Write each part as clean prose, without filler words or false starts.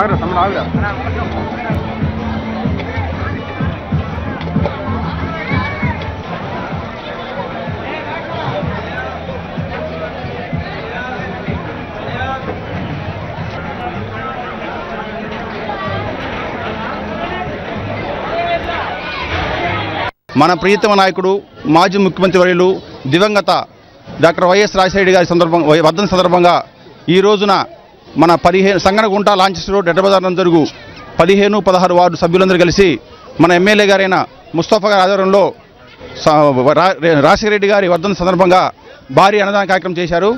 మన ప్రియతమ నాయకుడు మాజీ ముఖ్యమంత్రి వర్యులు దివంగత డాక్టర్ వైఎస్ రాజశేఖర గారి వర్ధంతి సందర్భంగా ఈ రోజున మన 15 సంగనగుంట లాంచెస్ రోడ్ ఎడ్డబజార్ జరుగు 15-16 వార్డు సభ్యులందరూ కలిసి మన ఎమ్మెల్యే గారైన ముస్తఫా గారి ఆధ్వర్యంలో రాజశేఖర రెడ్డి గారి వర్ధంతి సందర్భంగా భారీ అన్నదాన కార్యక్రమం చేశారు.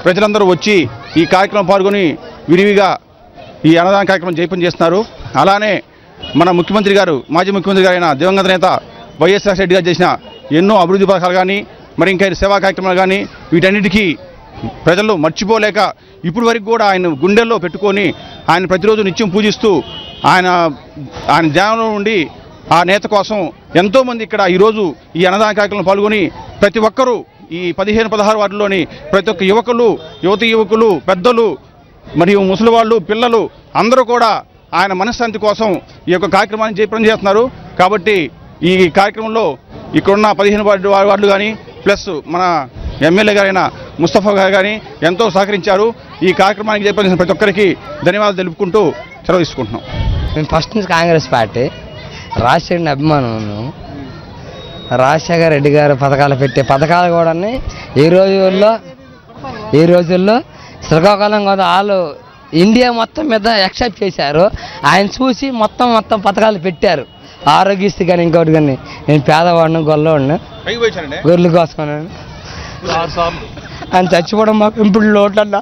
ప్రజలందరూ వచ్చి ఈ కార్యక్రమం పాల్గొని విరివిగా ఈ అన్నదాన కార్యక్రమం జయపం చేస్తున్నారు. అలానే మన ముఖ్యమంత్రి గారు మాజీ ముఖ్యమంత్రి గారైన దివంగత నేత వైఎస్ రాజశేఖర రెడ్డి గారు చేసిన ఎన్నో అభివృద్ధి పథకాలు కానీ మరి ఇంకా సేవా కార్యక్రమాలు కానీ వీటన్నిటికీ ప్రజలు మర్చిపోలేక ఇప్పటి వరకు కూడా ఆయన గుండెల్లో పెట్టుకొని ఆయన ప్రతిరోజు నిత్యం పూజిస్తూ ఆయన ధ్యానంలో ఉండి ఆ నేత కోసం ఎంతోమంది ఇక్కడ ఈరోజు ఈ అన్నదాన కార్యక్రమంలో పాల్గొని ప్రతి ఒక్కరూ ఈ 15-16 వార్డుల్లోని ప్రతి ఒక్క యువకులు పెద్దలు మరియు ముసలి వాళ్ళు పిల్లలు అందరూ కూడా ఆయన మనశ్శాంతి కోసం ఈ యొక్క కార్యక్రమాన్ని జయప్రదం చేస్తున్నారు. కాబట్టి ఈ కార్యక్రమంలో ఇక్కడున్న 15 వార్డులు కానీ ప్లస్ మన ఎమ్మెల్యే గారైన ముస్తఫా గారు కానీ ఎంతో సహకరించారు. ఈ కార్యక్రమానికి జయప్రదం ప్రతి ఒక్కరికి ధన్యవాదాలు తెలుపుకుంటూ సెలవు తీసుకుంటున్నాం. మేము ఫస్ట్ నుంచి కాంగ్రెస్ పార్టీ రాజశేఖరుని అభిమానం. రాజశేఖర రెడ్డి గారు పెట్టే పథకాలు కూడా ఈ రోజుల్లో శ్రీకాకుళం కదా వాళ్ళు ఇండియా మొత్తం మీద యాక్సెప్ట్ చేశారు. ఆయన చూసి మొత్తం పథకాలు పెట్టారు. ఆరోగ్యశ్రీ కానీ ఇంకోటి కానీ నేను పేదవాడిని గొల్లవాడిని గొర్రెలు కోసుకున్నాను. ఆయన చచ్చిపోవడం మాకు ఇప్పుడు లోట్లన్నా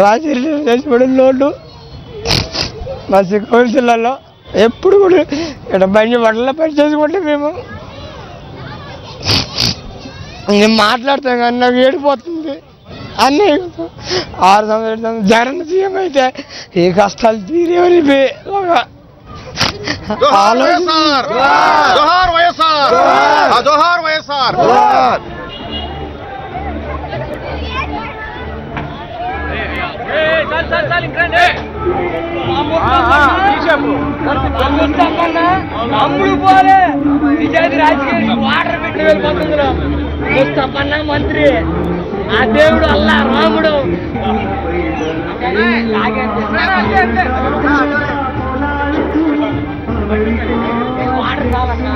రాజశేఖర చచ్చిపోవడం లోటు మా శ్రీకాకుళం జిల్లాలో ఎప్పుడు కూడా ఇక్కడ బండి బట్టల పని చేసుకుంటే మేము మాట్లాడతాం కానీ నాకు ఏడిపోతుంది. అన్నీ 6 సంవత్సరాలు జగన్ సీఎం అయితే ఏ కష్టాలు తీరేవని మంత్రి ఆ దేవుడు అల్లా రాముడు వాటర్ కావాలన్నా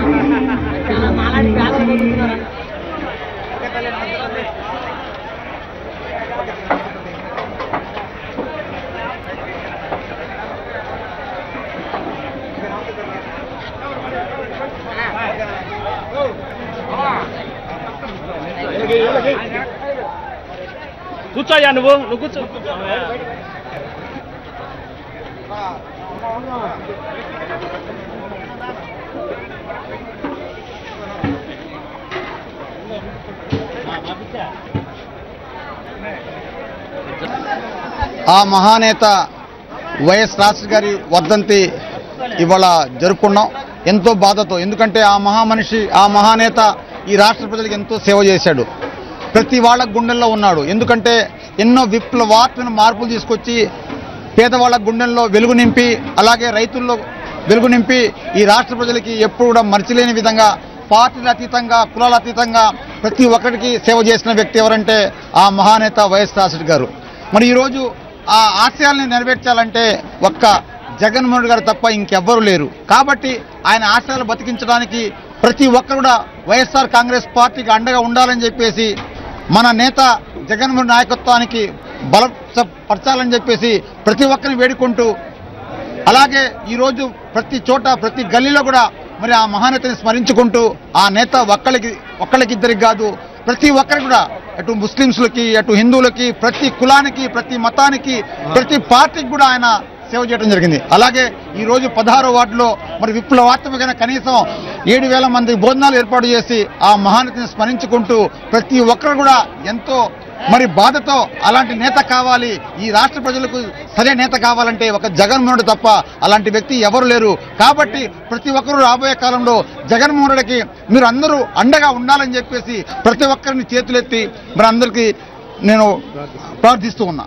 కూర్చోయ్యా నువ్వు కూర్చో. ఆ మహానేత వైఎస్ రాజశేఖర గారి వర్ధంతి ఇవాళ జరుపుకున్నాం ఎంతో బాధతో. ఎందుకంటే ఆ మహామనిషి ఆ మహానేత ఈ రాష్ట్ర ప్రజలకు ఎంతో సేవ చేశాడు. ప్రతి వాళ్ళ గుండెల్లో ఉన్నాడు. ఎందుకంటే ఎన్నో విప్లవాత్మక మార్పులు తీసుకొచ్చి పేదవాళ్ళ గుండెల్లో వెలుగు నింపి అలాగే రైతుల్లో వెలుగు నింపి ఈ రాష్ట్ర ప్రజలకి ఎప్పుడు కూడా మర్చిలేని విధంగా పార్టీల అతీతంగా కులాల అతీతంగా ప్రతి ఒక్కరికి సేవ చేసిన వ్యక్తి ఎవరంటే ఆ మహానేత వైఎస్ రాజశేఖర గారు. మరి ఈరోజు ఆ ఆశయాల్ని నెరవేర్చాలంటే ఒక్క జగన్మోహన్ రెడ్డి గారు తప్ప ఇంకెవ్వరూ లేరు. కాబట్టి ఆయన ఆశయాలు బతికించడానికి ప్రతి ఒక్కరు కూడా వైఎస్ఆర్ కాంగ్రెస్ పార్టీకి అండగా ఉండాలని చెప్పేసి మన నేత జగన్మోహన్ నాయకత్వానికి బలపరచాలని చెప్పేసి ప్రతి ఒక్కరిని వేడుకుంటూ అలాగే ఈరోజు ప్రతి చోట ప్రతి గల్లీలో కూడా మరి ఆ మహానేతని స్మరించుకుంటూ ఆ నేత ఒక్కళ్ళకిద్దరికి కాదు ప్రతి ఒక్కరికి కూడా అటు ముస్లింస్లకి అటు హిందువులకి ప్రతి కులానికి ప్రతి మతానికి ప్రతి పార్టీకి కూడా ఆయన సేవ చేయడం జరిగింది. అలాగే ఈరోజు 16వ వార్డులో మరి విప్లవాత్మకమైన కనీసం 7,000 మంది భోజనాలు ఏర్పాటు చేసి ఆ మహానేతని స్మరించుకుంటూ ప్రతి ఒక్కరు కూడా ఎంతో మరి బాధతో అలాంటి నేత కావాలి, ఈ రాష్ట్ర ప్రజలకు సరైన నేత కావాలంటే ఒక జగన్మోహన్ రెడ్డి తప్ప అలాంటి వ్యక్తి ఎవరు లేరు. కాబట్టి ప్రతి ఒక్కరూ రాబోయే కాలంలో జగన్మోహన్ రెడ్డికి మీరు అందరూ అండగా ఉండాలని చెప్పేసి ప్రతి ఒక్కరిని చేతులెత్తి మరి అందరికీ నేను ప్రార్థిస్తూ ఉన్నా.